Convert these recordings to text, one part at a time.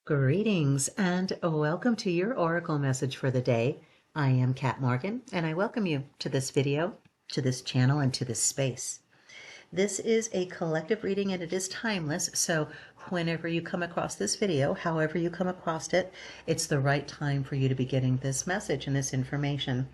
Greetings and welcome to your Oracle message for the day. I am Kat Morgan and I welcome you to this video, to this channel, and to this space. This is a collective reading and it is timeless, so whenever you come across this video, however you come across it, it's the right time for you to be getting this message and this information.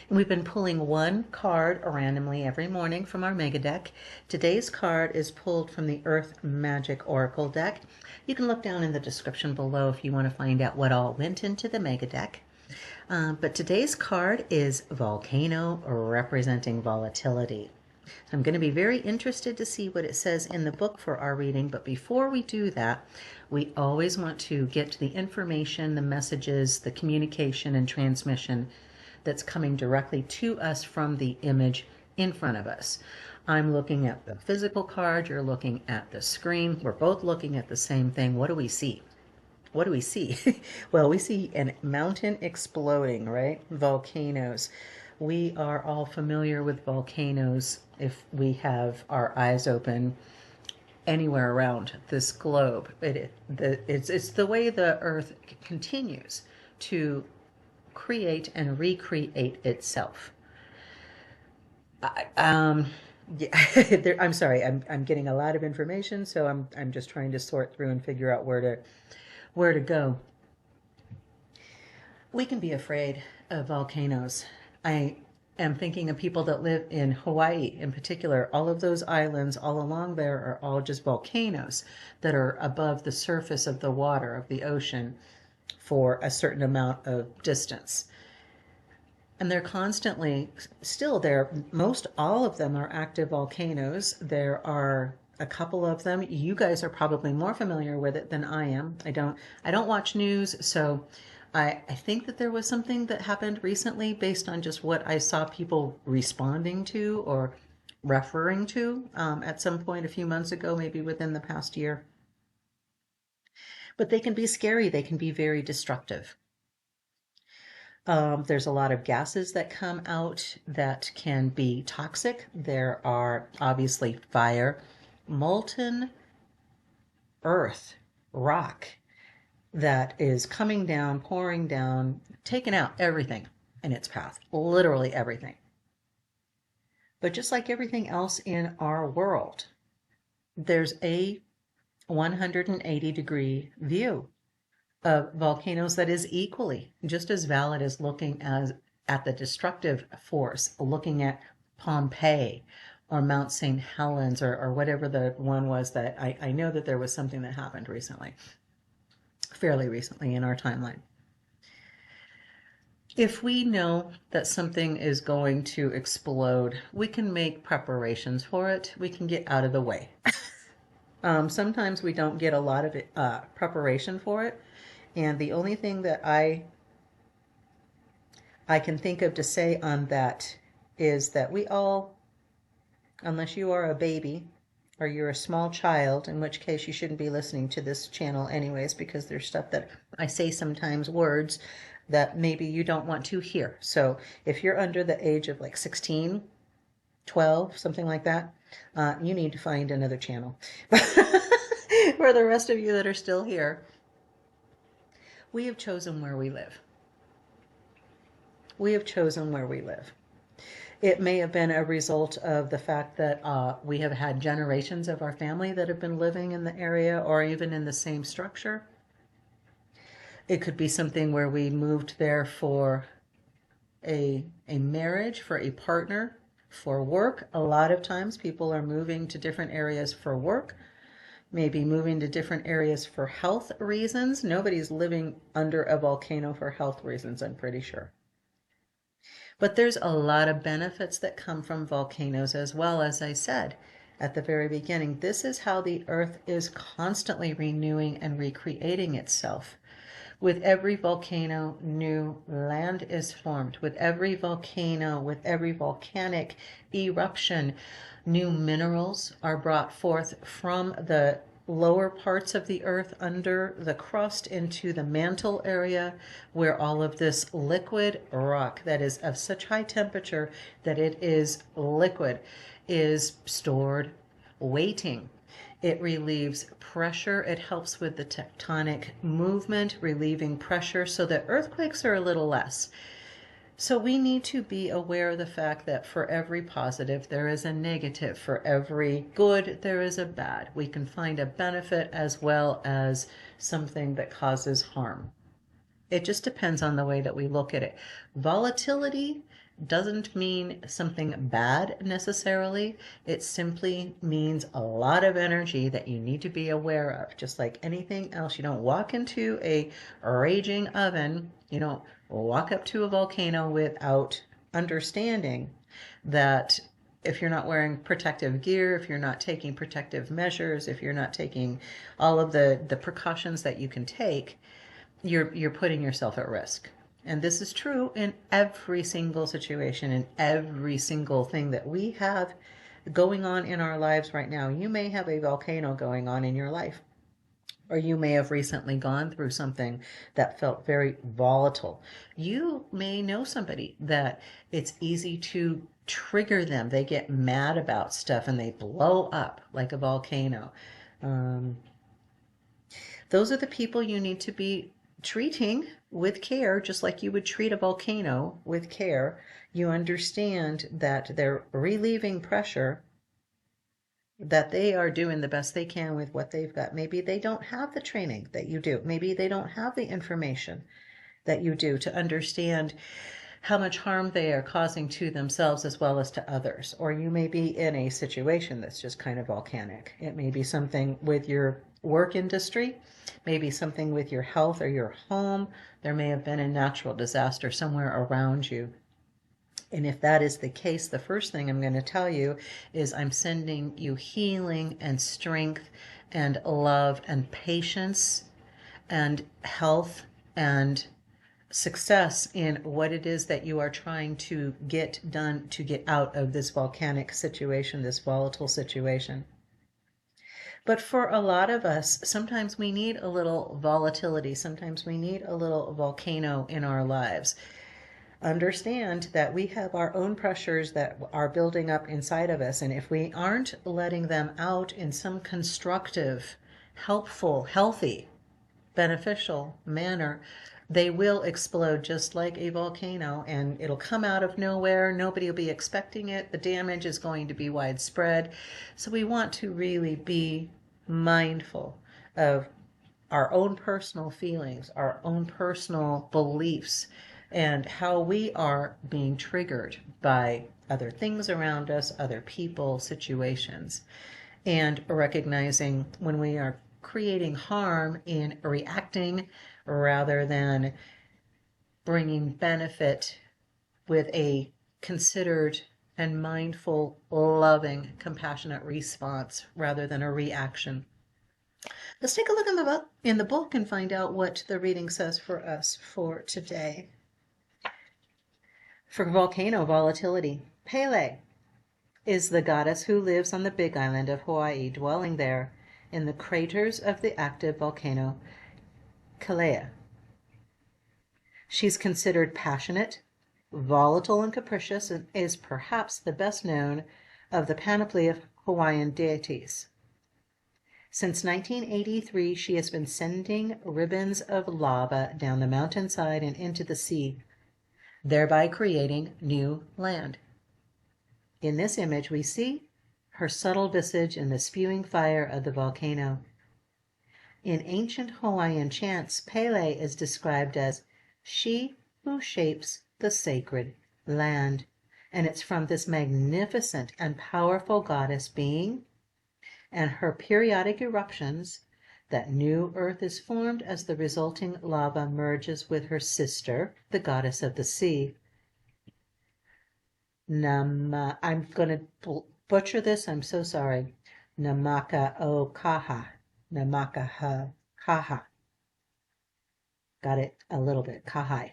We've been pulling one card randomly every morning from our mega deck. Today's card is pulled from the Earth Magic Oracle deck. You can look down in the description below if you want to find out what all went into the mega deck. But today's card is Volcano, representing volatility. I'm going to be very interested to see what it says in the book for our reading, but before we do that, we always want to get to the information, the messages, the communication and transmission that's coming directly to us from the image in front of us. I'm looking at the physical card, you're looking at the screen, we're both looking at the same thing. What do we see? What do we see? Well, we see a mountain exploding, right? Volcanoes. We are all familiar with volcanoes if we have our eyes open anywhere around this globe. It's the way the Earth continues to create and recreate itself. Yeah, I'm sorry, I'm getting a lot of information, so I'm just trying to sort through and figure out where to go. We can be afraid of volcanoes. I am thinking of people that live in Hawaii in particular. All of those islands all along there are all just volcanoes that are above the surface of the water, of the ocean, for a certain amount of distance. And they're constantly still there. Most all of them are active volcanoes. There are a couple of them. You guys are probably more familiar with it than I am. I don't watch news, so I think that there was something that happened recently based on just what I saw people responding to or referring to at some point a few months ago, maybe within the past year. But they can be scary. They can be very destructive. There's a lot of gases that come out that can be toxic. There are obviously fire, molten earth, rock that is coming down, pouring down, taking out everything in its path, literally everything. But just like everything else in our world, there's a 180-degree view of volcanoes that is equally just as valid as looking at the destructive force, looking at Pompeii or Mount St. Helens or whatever the one was that I know that there was something that happened recently, fairly recently in our timeline. If we know that something is going to explode, we can make preparations for it. We can get out of the way. Sometimes we don't get a lot of preparation for it. And the only thing that I can think of to say on that is that we all, unless you are a baby or you're a small child, in which case you shouldn't be listening to this channel anyways, because there's stuff that I say sometimes, words that maybe you don't want to hear. So if you're under the age of like 16, 12, something like that, you need to find another channel. For the rest of you that are still here, we have chosen where we live. We have chosen where we live. It may have been a result of the fact that we have had generations of our family that have been living in the area or even in the same structure. It could be something where we moved there for a marriage, for a partner, for work. A lot of times people are moving to different areas for work, maybe moving to different areas for health reasons. Nobody's living under a volcano for health reasons, I'm pretty sure. But there's a lot of benefits that come from volcanoes as well. As I said at the very beginning, this is how the earth is constantly renewing and recreating itself. With every volcano, new land is formed. With every volcano, with every volcanic eruption, new minerals are brought forth from the lower parts of the earth under the crust into the mantle area, where all of this liquid rock that is of such high temperature that it is liquid is stored, waiting It relieves pressure. It helps with the tectonic movement, relieving pressure so that earthquakes are a little less. So we need to be aware of the fact that for every positive, there is a negative. For every good, there is a bad. We can find a benefit as well as something that causes harm. It just depends on the way that we look at it. Volatility doesn't mean something bad necessarily. It simply means a lot of energy that you need to be aware of. Just like anything else, you don't walk into a raging oven, you don't walk up to a volcano without understanding that if you're not wearing protective gear, if you're not taking protective measures, if you're not taking all of the precautions that you can take, you're putting yourself at risk. And this is true in every single situation, in every single thing that we have going on in our lives right now. You may have a volcano going on in your life, or you may have recently gone through something that felt very volatile. You may know somebody that it's easy to trigger them. They get mad about stuff and they blow up like a volcano. Those are the people you need to be treating with care, just like you would treat a volcano with care. You understand that they're relieving pressure, that they are doing the best they can with what they've got. Maybe they don't have the training that you do. Maybe they don't have the information that you do to understand how much harm they are causing to themselves as well as to others. Or you may be in a situation that's just kind of volcanic. It may be something with your work industry, maybe something with your health or your home. There may have been a natural disaster somewhere around you. And if that is the case, the first thing I'm going to tell you is I'm sending you healing and strength and love and patience and health and success in what it is that you are trying to get done to get out of this volcanic situation, this volatile situation. But for a lot of us, sometimes we need a little volatility. Sometimes we need a little volcano in our lives. Understand that we have our own pressures that are building up inside of us. And if we aren't letting them out in some constructive, helpful, healthy, beneficial manner, they will explode just like a volcano, and it'll come out of nowhere. Nobody will be expecting it. The damage is going to be widespread. So we want to really be mindful of our own personal feelings, our own personal beliefs, and how we are being triggered by other things around us, other people, situations, and recognizing when we are creating harm in reacting rather than bringing benefit with a considered and mindful, loving, compassionate response rather than a reaction. Let's take a look in the book and find out what the reading says for us for today. For volcano volatility, Pele is the goddess who lives on the Big Island of Hawaii, dwelling there in the craters of the active volcano Kilauea. She's considered passionate, volatile, and capricious, and is perhaps the best known of the panoply of Hawaiian deities. Since 1983, she has been sending ribbons of lava down the mountainside and into the sea, thereby creating new land. In this image, we see her subtle visage in the spewing fire of the volcano. In ancient Hawaiian chants, Pele is described as she who shapes the sacred land, and it's from this magnificent and powerful goddess being and her periodic eruptions that new earth is formed as the resulting lava merges with her sister, the goddess of the sea. I'm going to butcher this, I'm so sorry. Namaka o Kaha. Namaka Kaha. Got it a little bit. Kahai.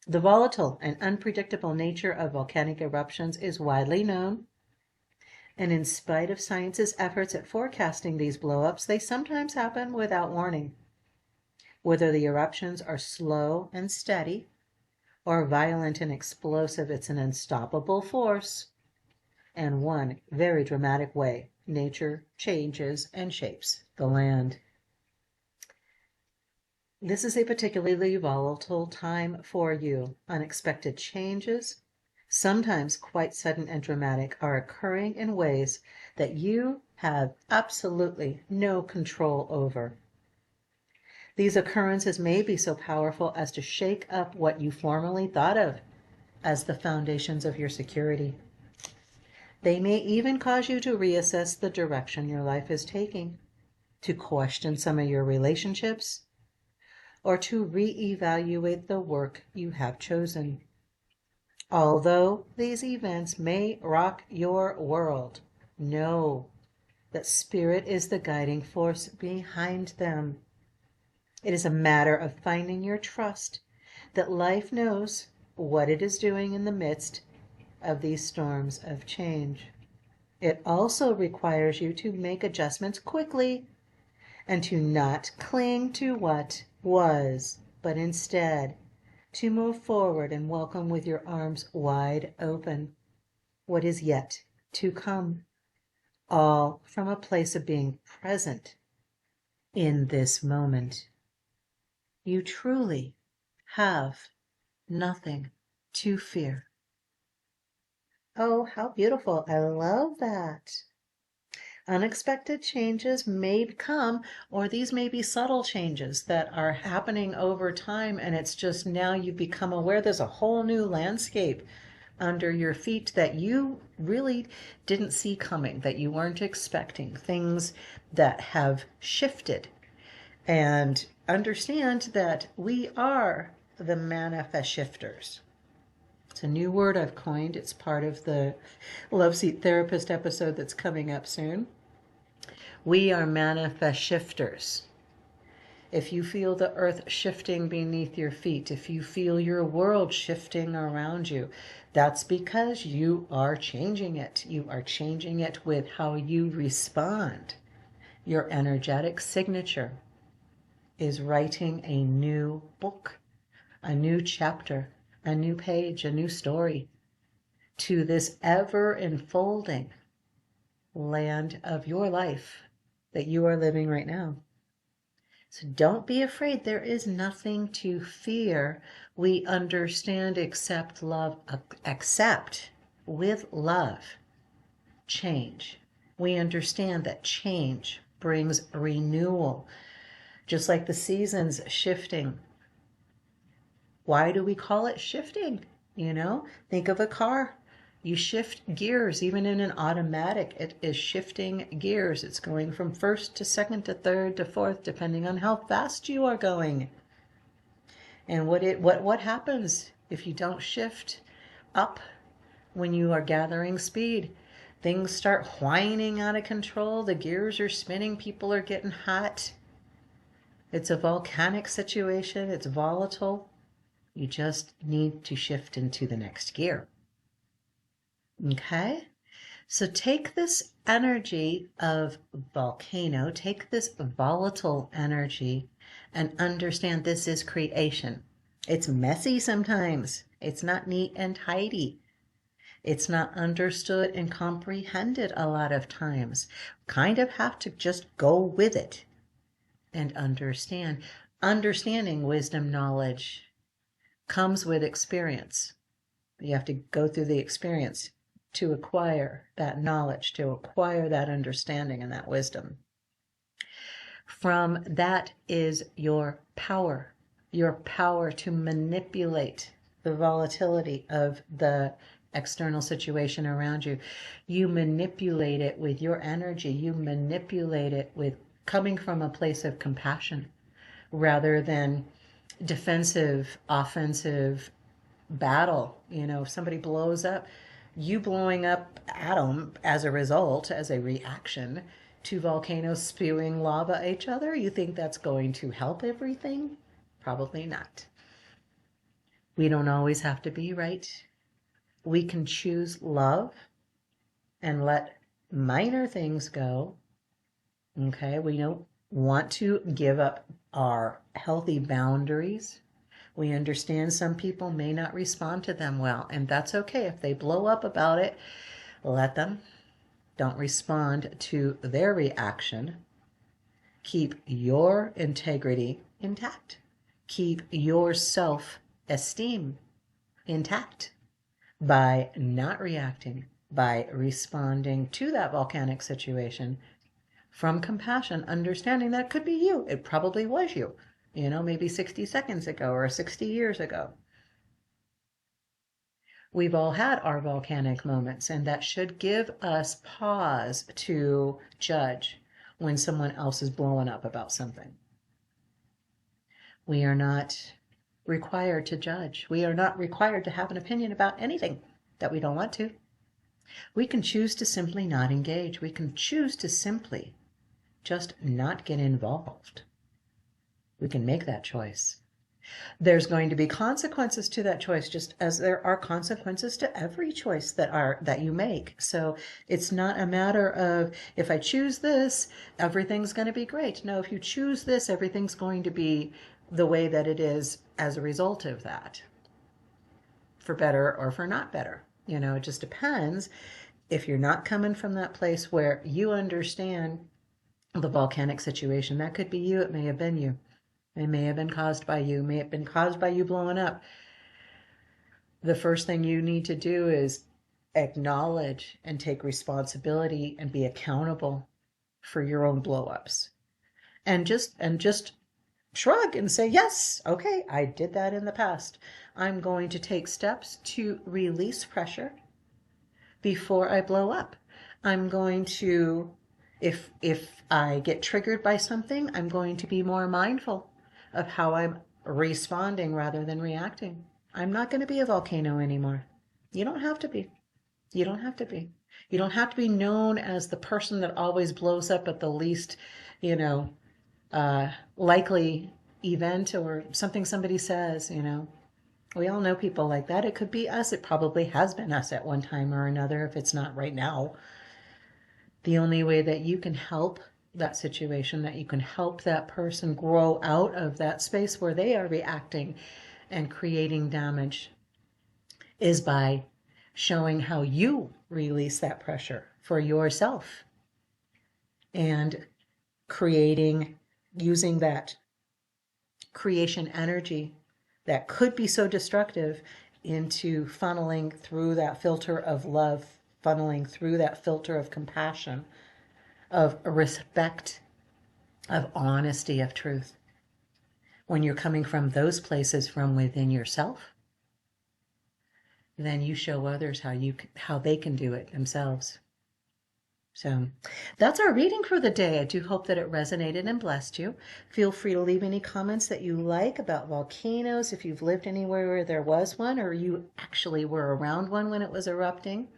The volatile and unpredictable nature of volcanic eruptions is widely known, and in spite of science's efforts at forecasting these blowups, they sometimes happen without warning. Whether the eruptions are slow and steady or violent and explosive, it's an unstoppable force and one very dramatic way nature changes and shapes the land. This is a particularly volatile time for you. Unexpected changes, sometimes quite sudden and dramatic, are occurring in ways that you have absolutely no control over. These occurrences may be so powerful as to shake up what you formerly thought of as the foundations of your security. They may even cause you to reassess the direction your life is taking, to question some of your relationships, or to reevaluate the work you have chosen. Although these events may rock your world, know that Spirit is the guiding force behind them. It is a matter of finding your trust that life knows what it is doing in the midst of these storms of change. It also requires you to make adjustments quickly and to not cling to what was, but instead to move forward and welcome with your arms wide open what is yet to come, all from a place of being present in this moment. You truly have nothing to fear. Oh, how beautiful. I love that. Unexpected changes may come, or these may be subtle changes that are happening over time, and it's just now you've become aware there's a whole new landscape under your feet that you really didn't see coming, that you weren't expecting, things that have shifted. And understand that we are the manifest shifters. It's a new word I've coined. It's part of the Love Seat Therapist episode that's coming up soon. We are manifest shifters. If you feel the earth shifting beneath your feet, if you feel your world shifting around you, that's because you are changing it. You are changing it with how you respond. Your energetic signature is writing a new book, a new chapter, a new page, a new story to this ever unfolding land of your life that you are living right now. So don't be afraid. There is nothing to fear. We understand, accept with love change. We understand that change brings renewal, just like the seasons shifting. Why do we call it shifting? Think of a car. You shift gears, even in an automatic, it is shifting gears. It's going from first to second to third to fourth, depending on how fast you are going. And what happens if you don't shift up when you are gathering speed? Things start whining out of control. The gears are spinning. People are getting hot. It's a volcanic situation. It's volatile. You just need to shift into the next gear. Okay, so take this energy of volcano, take this volatile energy, and understand this is creation. It's messy sometimes. It's not neat and tidy. It's not understood and comprehended a lot of times. Kind of have to just go with it and understand. Understanding, wisdom, knowledge comes with experience. You have to go through the experience to acquire that knowledge, to acquire that understanding and that wisdom. From that is your power to manipulate the volatility of the external situation around you. You manipulate it with your energy. You manipulate it with coming from a place of compassion rather than defensive, offensive battle. If somebody blows up, you blowing up at them as a result, as a reaction to volcanoes spewing lava at each other, you think that's going to help everything? Probably not. We don't always have to be right. We can choose love and let minor things go. Okay, we don't want to give up our healthy boundaries. We understand some people may not respond to them well, and that's okay. If they blow up about it, let them. Don't respond to their reaction. Keep your integrity intact. Keep your self-esteem intact by not reacting, by responding to that volcanic situation from compassion, understanding that it could be you. It probably was you, maybe 60 seconds ago or 60 years ago. We've all had our volcanic moments, and that should give us pause to judge when someone else is blowing up about something. We are not required to judge. We are not required to have an opinion about anything that we don't want to. We can choose to simply not engage. We can choose to simply just not get involved. We can make that choice. There's going to be consequences to that choice, just as there are consequences to every choice that you make. So it's not a matter of, if I choose this, everything's going to be great. No, if you choose this, everything's going to be the way that it is as a result of that, for better or for not better. It just depends. If you're not coming from that place where you understand the volcanic situation, that could be you. It may have been you. It may have been caused by you. It may have been caused by you blowing up. The first thing you need to do is acknowledge and take responsibility and be accountable for your own blow-ups. And just shrug and say, yes, okay, I did that in the past. I'm going to take steps to release pressure before I blow up. I'm going to, if I get triggered by something, I'm going to be more mindful of how I'm responding rather than reacting. I'm not going to be a volcano anymore. You don't have to be. You don't have to be. You don't have to be known as the person that always blows up at the least, likely event or something somebody says. We all know people like that. It could be us. It probably has been us at one time or another, if it's not right now. The only way that you can help that situation, that you can help that person grow out of that space where they are reacting and creating damage, is by showing how you release that pressure for yourself and using that creation energy that could be so destructive into funneling through that filter of love, funneling through that filter of compassion, of respect, of honesty, of truth. When you're coming from those places from within yourself, then you show others how they can do it themselves. So that's our reading for the day. I do hope that it resonated and blessed you. Feel free to leave any comments that you like about volcanoes, if you've lived anywhere where there was one, or you actually were around one when it was erupting.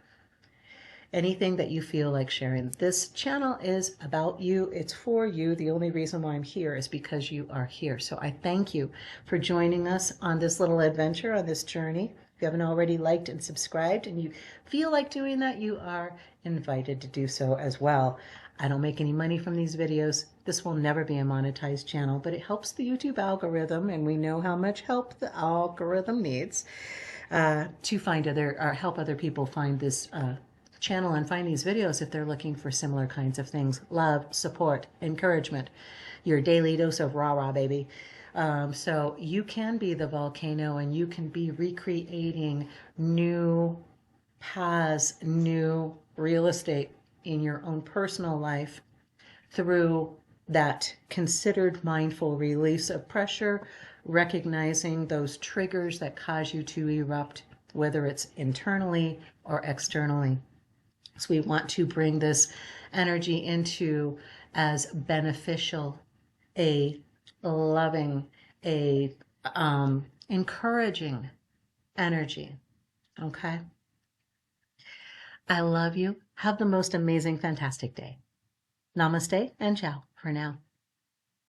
Anything that you feel like sharing. This channel is about you. It's for you. The only reason why I'm here is because you are here. So I thank you for joining us on this little adventure, on this journey. If you haven't already liked and subscribed and you feel like doing that, you are invited to do so as well. I don't make any money from these videos. This will never be a monetized channel, but it helps the YouTube algorithm, and we know how much help the algorithm needs to find help other people find this channel and find these videos if they're looking for similar kinds of things. Love, support, encouragement, your daily dose of rah-rah, baby. So you can be the volcano, and you can be recreating new paths, new real estate in your own personal life through that considered mindful release of pressure, recognizing those triggers that cause you to erupt, whether it's internally or externally. So we want to bring this energy into as beneficial, a loving, a encouraging energy. Okay? I love you. Have the most amazing, fantastic day. Namaste and ciao for now.